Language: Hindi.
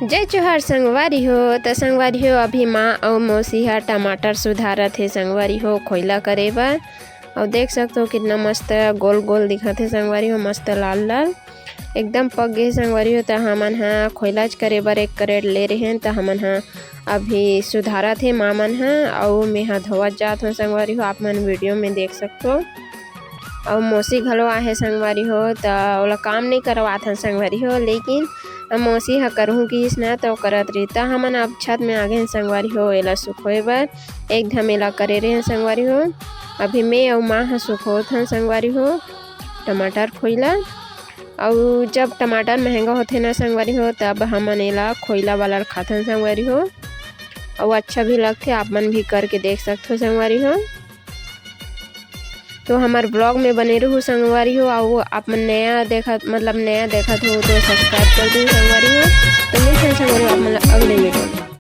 जय जोहार संगवारी हो। तो संगवारी हो अभी माँ और मौसी ह टमाटर सुधारत हे संगवारी हो खोइला करे बर। और देख सकते हो कितना मस्त गोल गोल दिखत है संगवारी हो, मस्त लाल लाल एकदम पक गए संगवारी हो। तो हमन ह खोइलाज करे बर एक करेट ले रहे हैं। तो हमन ह अभी सुधारत है माँ मन ह और मैं ह धोवत जात हो संगवारी हो, आप मन वीडियो में देख सकते हो। और मौसी घलो आहे संगवारी हो, तो ओला काम नहीं करवात हन संगवारी हो, लेकिन मौसी ह करहूँ किस ना तो करत रही। तो हमन अब छत में आ गए संगवारी हो एला सुखोए बर। एक धमेला करे रहे संगवारी हो। अभी मैं और माँ ह सुखोत हन संगवारी हो टमाटर खोइला। और जब टमाटर महंगा होथे ना संगवारी हो, तब हमन एला खोइला वाला खाथन संगवारी हो। और अच्छा भी लगथे, आप मन भी करके देख सकते हो संगवारी हो। तो हमारे ब्लॉग में बने रहूँ संगवारी हो। और आप मन नया देखत हो तो सब्सक्राइब कर दो संगवारी हो। तो मिलते हैं संगवारी हो आप मतलब अगले वीडियो में।